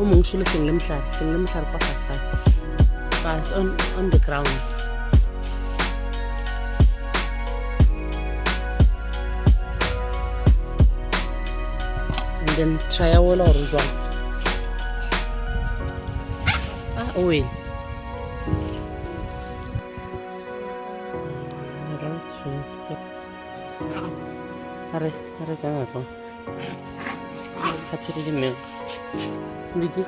Umungishilo hlengilemhlaba fast on the ground. And then try a wall or jwang. Oil. Are kana ko. Hatiri di mel. Ligi.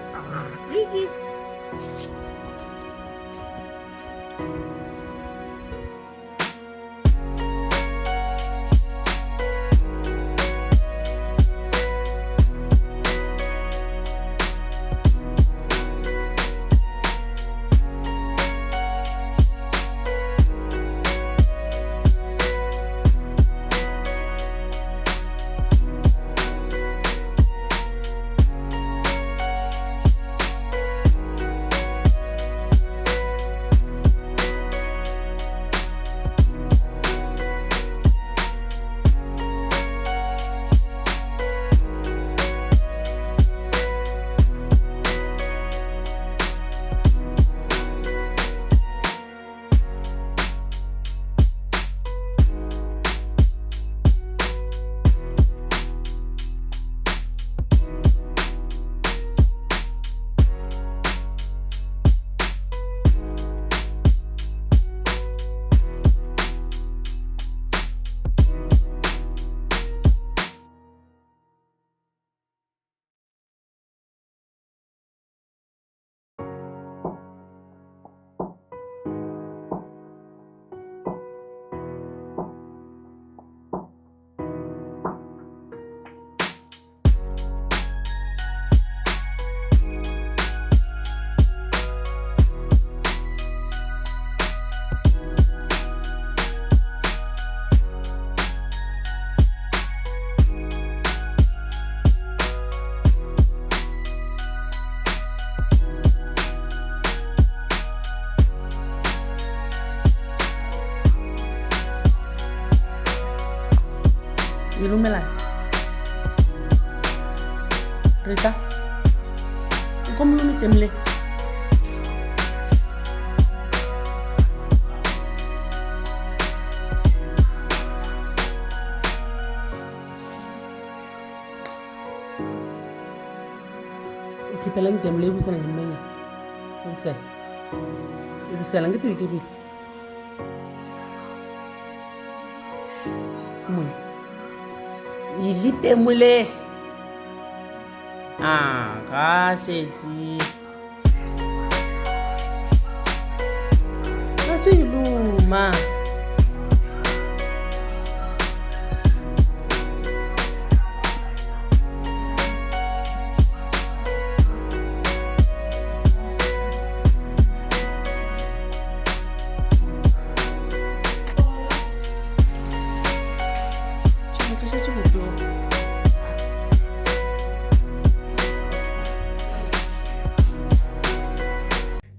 Ilumela. Rita. ¿Cómo lo metemle? Tipelang temle ibu sana ngembenya. Nse. Ibu sana gitu itu. Ili temule. Kasesi. Masuyiluma.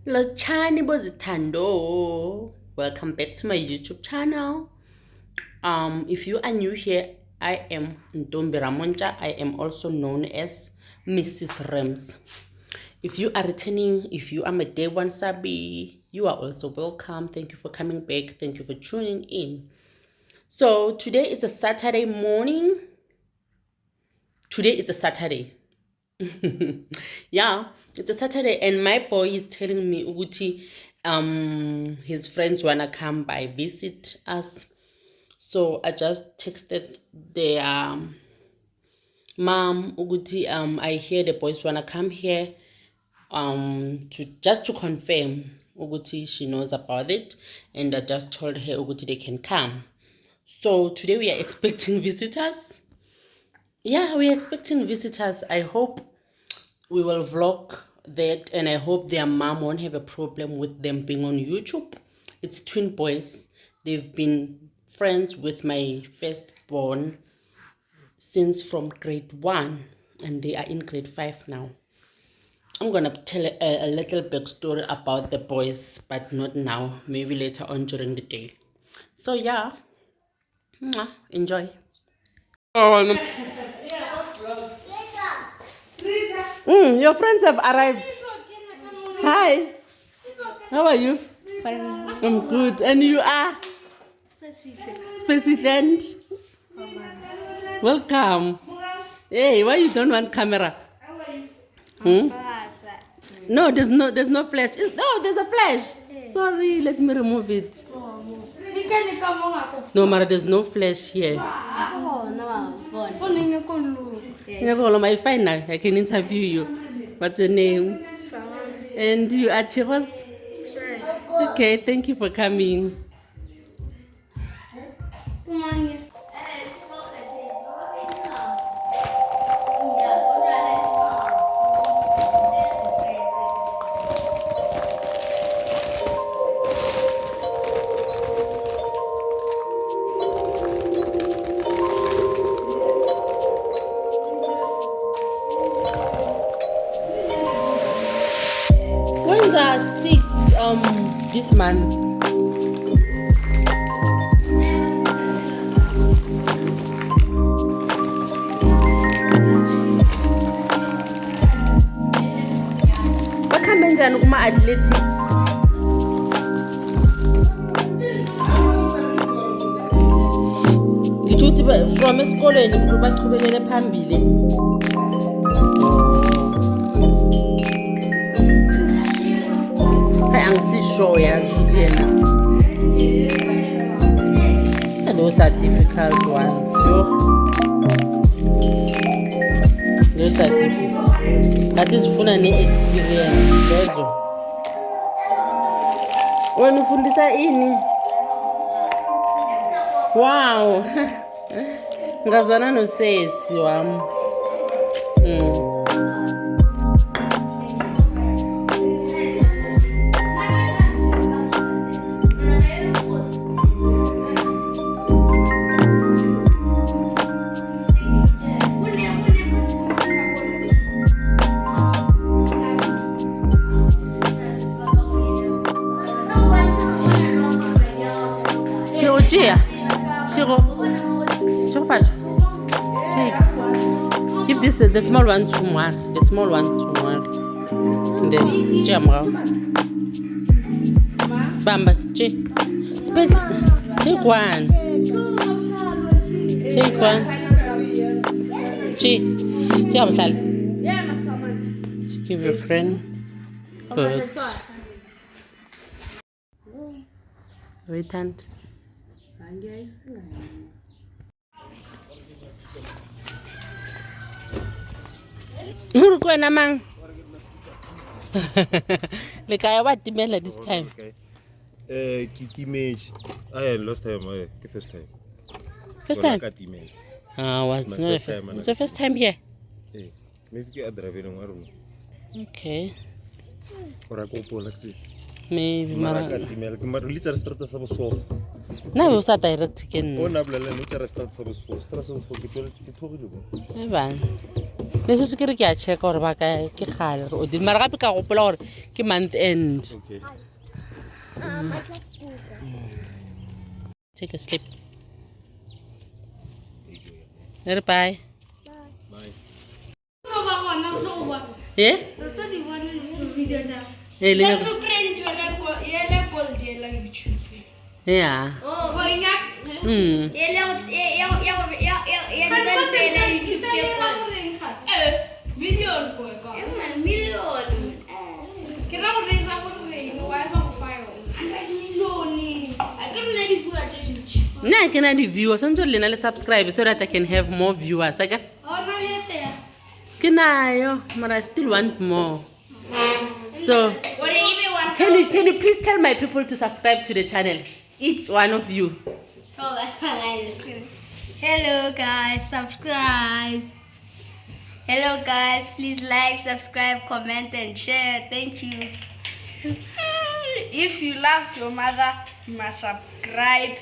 Lochani bozithando. Welcome back to my YouTube channel. If you are new here, I am Ntombi Ramonja. I am also known as Mrs. Rams. If you are returning, if you are my day one subby, you are also welcome. Thank you for coming back. Thank you for tuning in. So today it's a Saturday morning. Today it's a Saturday. Yeah, it's a Saturday and my boy is telling me Uguti, his friends wanna come by visit us. So I just texted their mom Uguti, I hear the boys wanna come here to confirm Uguti she knows about it, and I just told her Uguti they can come. So today we are expecting visitors. Yeah, we are expecting visitors. I hope we will vlog that, and I hope their mom won't have a problem with them being on YouTube. It's twin boys. They've been friends with my firstborn since from grade 1, and they are in grade 5 now. I'm gonna tell a little backstory about the boys, but not now, maybe later on during the day. So yeah, enjoy. Your friends have arrived. Hi. How are you? Fine. I'm good. And you are? Spaceland. Welcome. Hey, why you don't want camera? No, there's no flash. No, there's a flash. Sorry, let me remove it. No, Mara, there's no flash here. I'm fine now. I can interview you. What's your name? And you are Tshego? Okay, thank you for coming. When's our 6 this month? Bakhambe njani kuma athletics? Ngithi from esikoleni ukuthi bachubekele phambili. Angisisho yazi ukuthi yena. Those are difficult ones. Those are difficult. But isifuna ne-experience lezo. Wena ufundisa ini? Wow. Ngazwana nosesi wami. Tshego, take. Give this the small one to Mwar. The small one to Mwar. And then Jamra. Bamba, take one. Take one. Give your friend. Good. Returned. Urukwena mang. Like I what timela this time. Image. Last time, first time. First time. Was not first time. It's the first time here. Maybe I don't know. Okay. Or I go like this. Maybe Mara. Now we start direct again. Oh, na blele no tera start sa bosfo. Start sa bosfo ke thogo jo. Eban. This is kere ke a check gore ba ka ke gale o di mara gape ka gopola gore ke month end. Okay. Take a slip. Bye. Bye. Yeah? Yeah. I can add viewers until Lena subscribe so that I can have more viewers. Okay? Can I? But I still want more. So can you please tell my people to subscribe to the channel? Each one of you. Oh, that's fine. Hello guys, subscribe. Hello guys, please like, subscribe, comment and share. Thank you. If you love your mother, you must subscribe,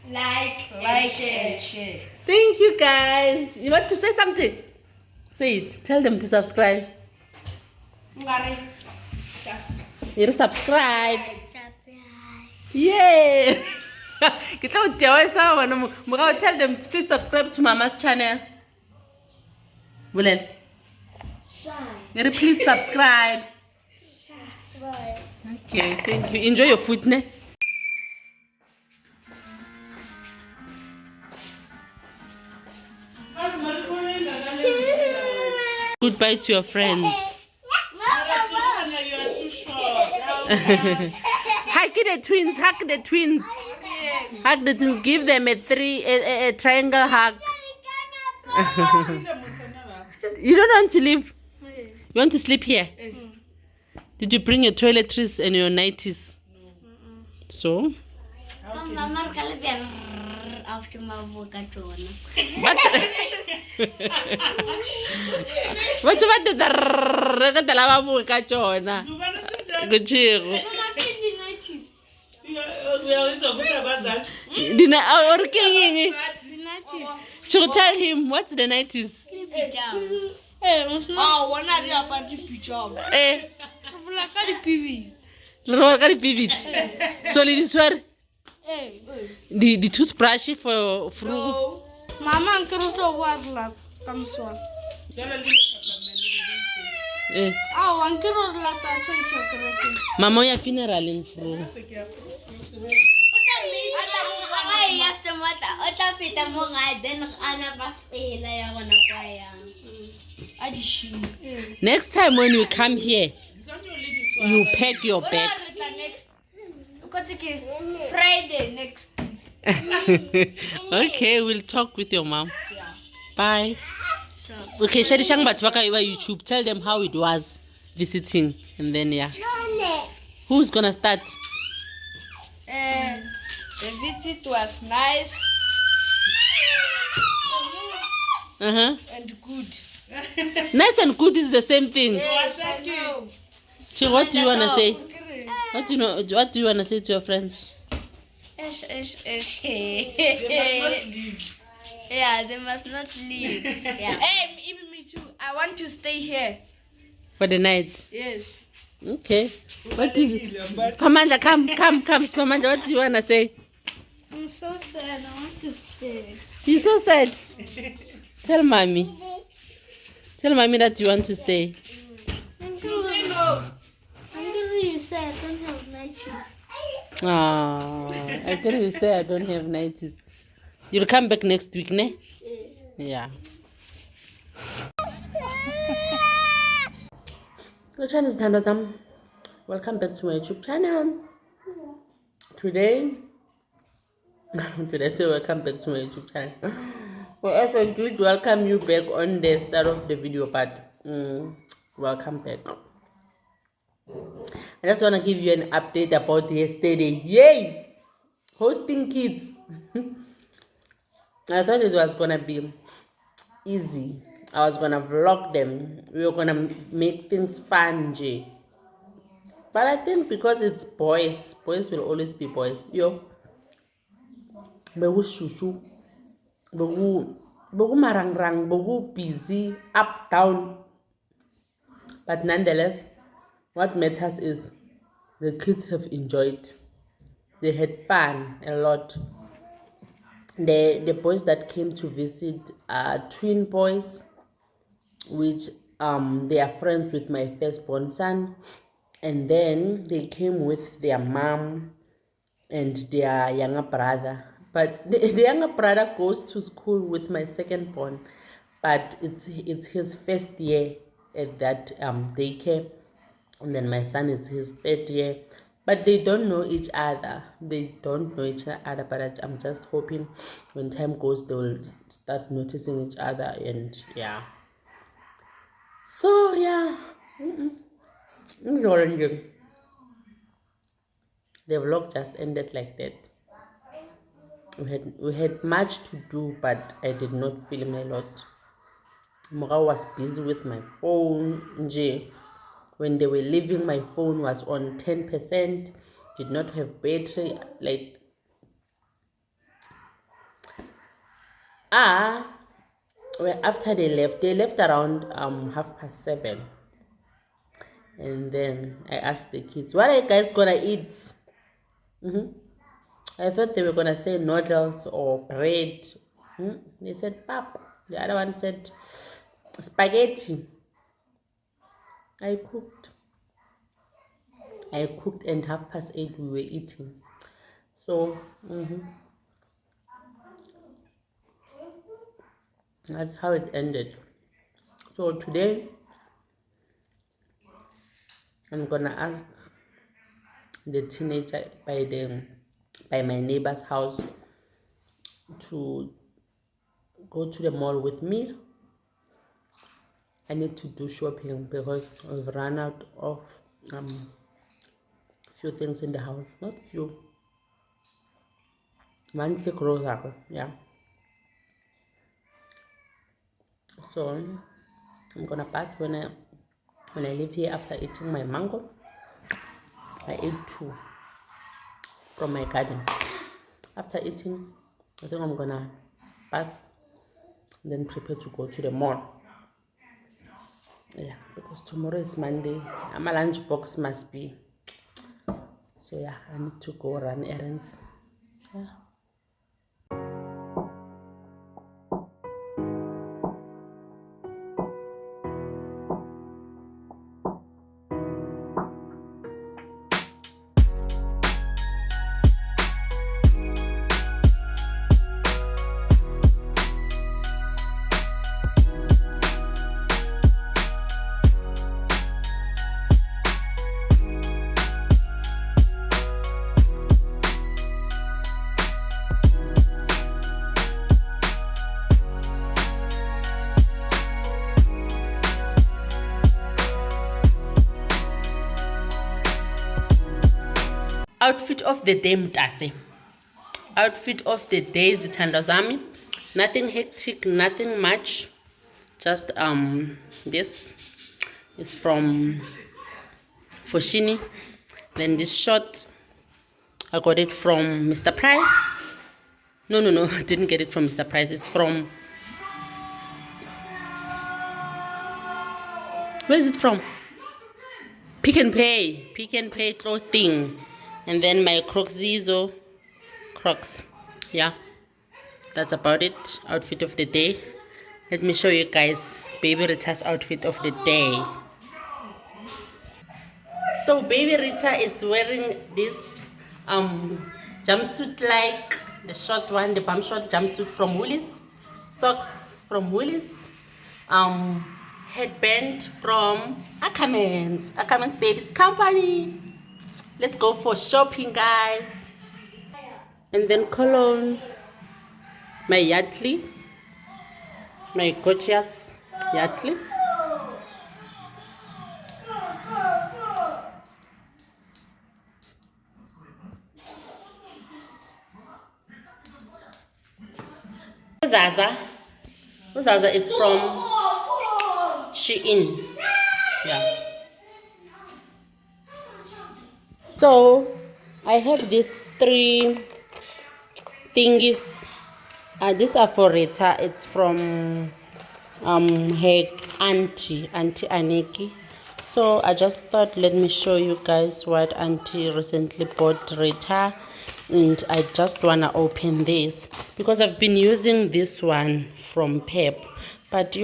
like and share. Thank you guys. You want to say something? Say it. Tell them to subscribe. You subscribe. Yay! Tell them to please subscribe to Mama's channel. Bulen. Please subscribe. Okay, thank you. Enjoy your food, ne? Goodbye to your friends. Hug the twins. Hug the twins. Hug the twins. Give them a triangle hug. You don't want to leave? You want to sleep here? Did you bring your toiletries and your nighties? So? What about the lava ka chona? Good Tshego. Tshego, tell him what's the 90s? So did you swear? The toothbrush for fruit. Mama, I'm come so. Mama, your funeral in fruit. Next time when you come here, you pack your bags. Friday next. Okay, we'll talk with your mom. Bye. Okay, Shadi Shang Batwaka YouTube. Tell them how it was visiting, and then yeah. Who's gonna start? The visit was nice. And good. Nice and good is the same thing. Yes, I know. Tshego, what do you wanna say? What do you wanna say to your friends? They must not leave. Yeah, they must not leave. Yeah. Hey, even me too. I want to stay here. For the night? Yes. Okay. What is it? Spamanda, come. Spamanda, what do you wanna say? I'm so sad. I want to stay. You're so sad. Tell mommy. Tell mommy that you want to stay. You say I don't have nighties. I tell you say I don't have nighties. You'll come back next week, ne? Yeah. Good channel, Tandazam. Welcome back to my YouTube channel. Today I say welcome back to my YouTube channel. Well, as I do welcome you back on the start of the video part. Welcome back. I just want to give you an update about yesterday. Yay! Hosting kids. I thought it was gonna be easy. I was gonna vlog them. We were gonna make things fun, Jay. But I think because it's boys will always be boys. Yo, beku shushu, beku marang, beku busy, up down. But nonetheless, what matters is the kids have enjoyed. They had fun a lot. The boys that came to visit are twin boys, which they are friends with my firstborn son, and then they came with their mom and their younger brother. But the younger brother goes to school with my secondborn, but it's his first year at that daycare, and then my son is his third year. But they don't know each other. But I'm just hoping when time goes, they will start noticing each other, and yeah. So yeah, the vlog just ended like that. We had much to do, but I did not film a lot. Mora was busy with my phone. When they were leaving, my phone was on 10%. Did not have battery. Like well, after they left around 7:30. And then I asked the kids, "What are you guys gonna eat?" I thought they were gonna say noodles or bread. They said pap. The other one said spaghetti. I cooked, and 8:30 we were eating. So that's how it ended. So today I'm gonna ask the teenager by my neighbor's house to go to the mall with me. I need to do shopping because I've run out of few things in the house. Not few. Monthly grocery, yeah. So I'm gonna pass when I leave here after eating my mango. I ate 2 from my garden. After eating, I think I'm gonna bath and then prepare to go to the mall. Yeah, because tomorrow is Monday. My lunch box must be. So yeah, I need to go run errands. Yeah. Outfit of the day, Mtase. Outfit of the day, Zithandazami. Nothing hectic, nothing much. Just this is from Foshini. Then this short, I got it from Mr. Price. No, I didn't get it from Mr. Price. It's from, where is it from? Pick and Pay clothing. And then my Crocs Zizo Crocs. Yeah, that's about it. Outfit of the day. Let me show you guys Baby Rita's outfit of the day. So Baby Rita is wearing this jumpsuit, like the short one, the bump short jumpsuit from Woolies, socks from Woolies, headband from Ackerman's Babies Company. Let's go for shopping, guys. And then cologne, my Yardley, my gorgeous Yardley. Uzaza. Uzaza is from Shein. Yeah. So I have these 3 thingies. These are for Rita. It's from her auntie Aniki. So I just thought, let me show you guys what auntie recently bought Rita, and I just wanna open this because I've been using this one from Pep, but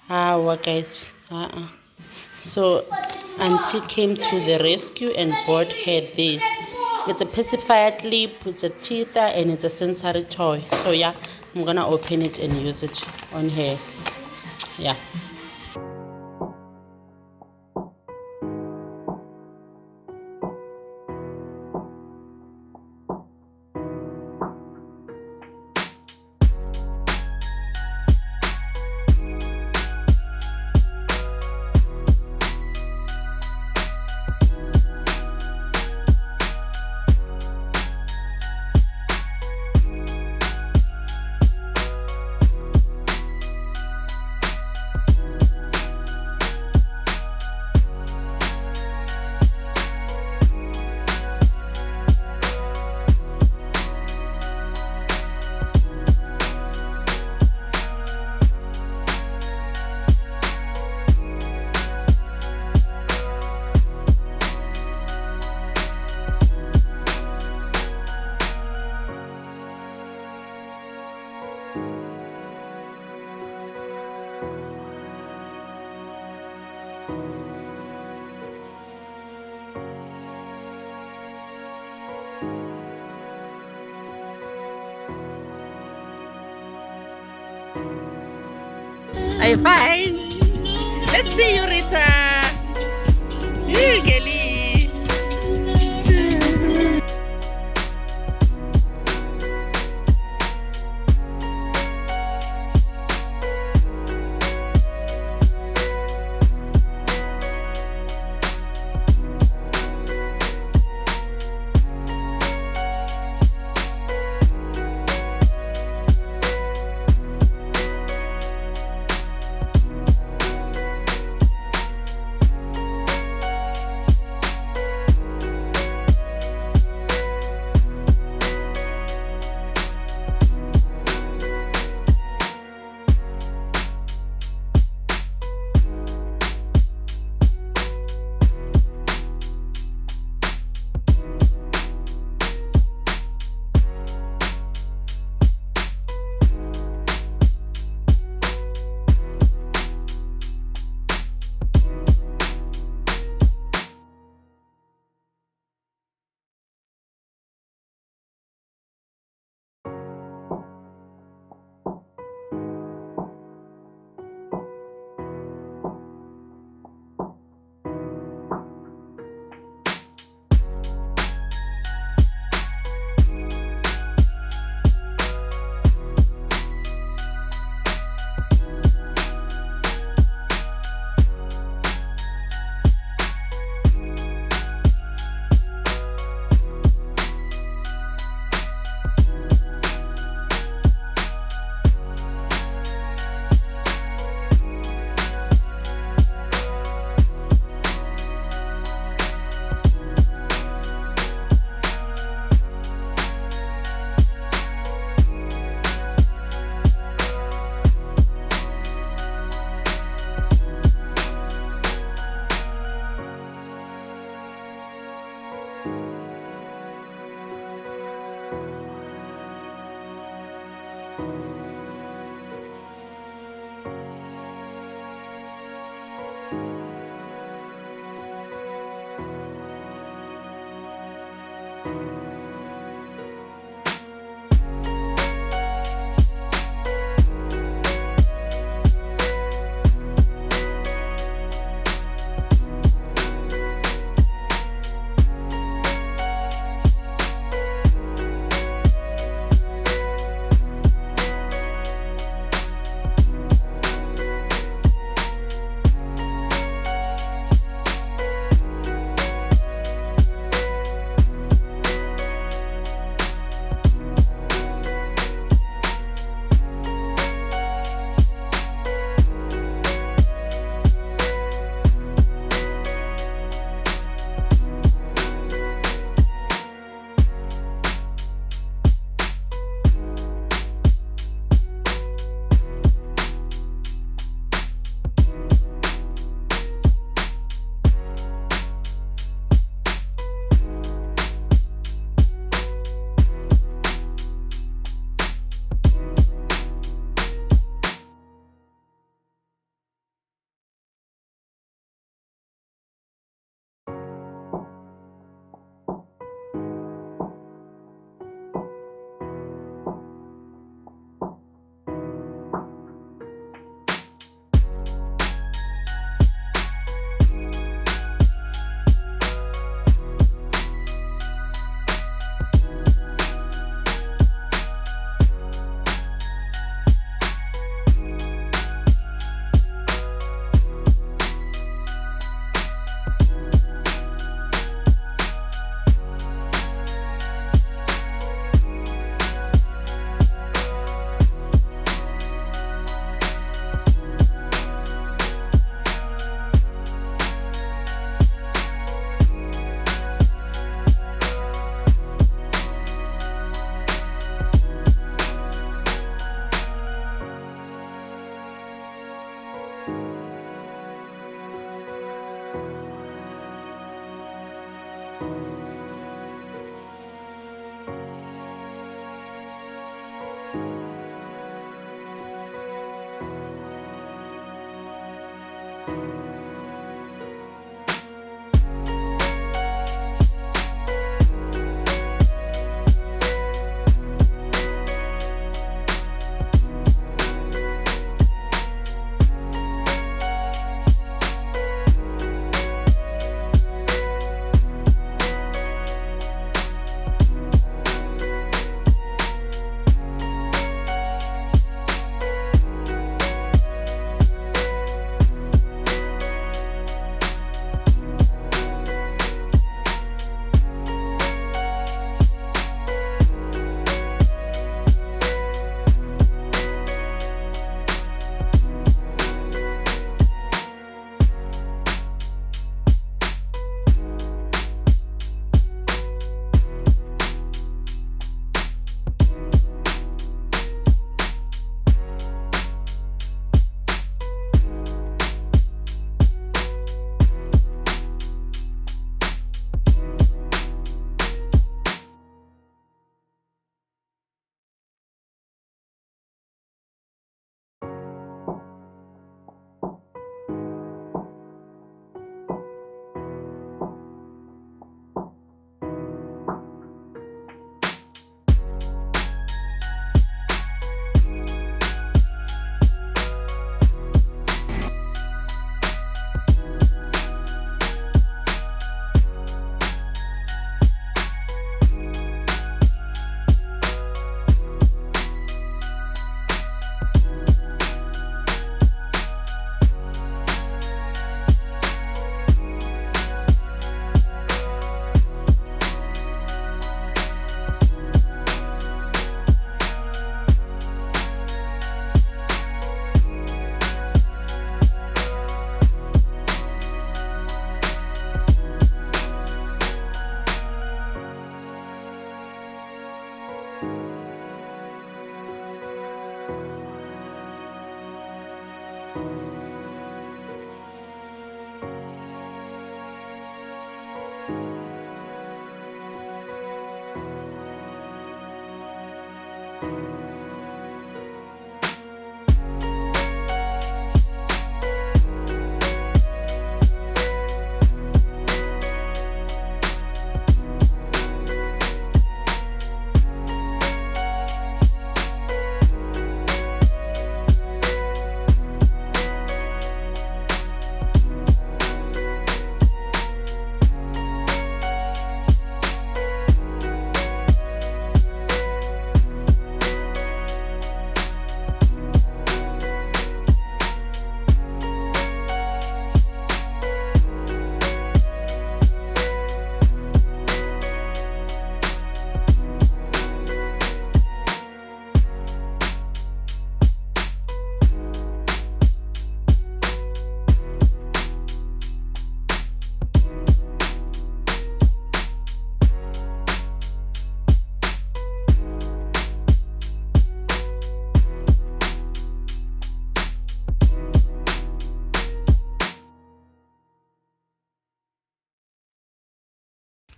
what guys, so auntie came to the rescue and bought her this. It's a pacifier clip, it's a teether, and it's a sensory toy. So yeah, I'm gonna open it and use it on her. Yeah. Are you fine? Let's see you, Rita. Hey, Kelly.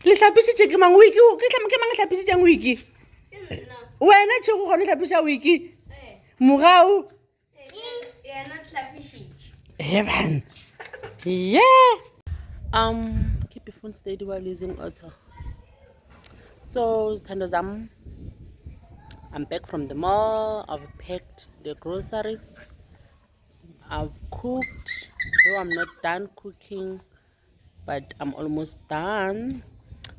Le hlapisitse ke mang wiki ke mang hlapisitseng wiki wena Tshego gone hlapisa wiki mogau heaven yeah keep your phone steady while using auto. So zithando zam, I'm back from the mall. I've packed the groceries, I've cooked, though I'm not done cooking, but I'm almost done.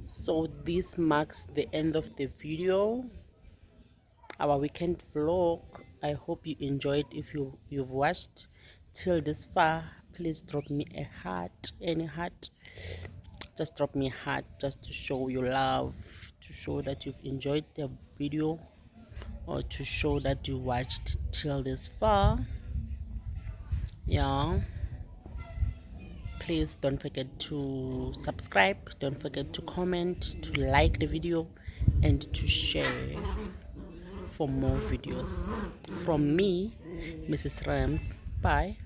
So this marks the end of the video, our weekend vlog. I hope you enjoyed. If you've watched till this far, please drop me a heart, any heart. Just drop me a heart just to show your love, to show that you've enjoyed the video, or to show that you watched till this far. Yeah, please don't forget to subscribe, don't forget to comment, to like the video, and to share for more videos from me, Mrs. Rams. Bye.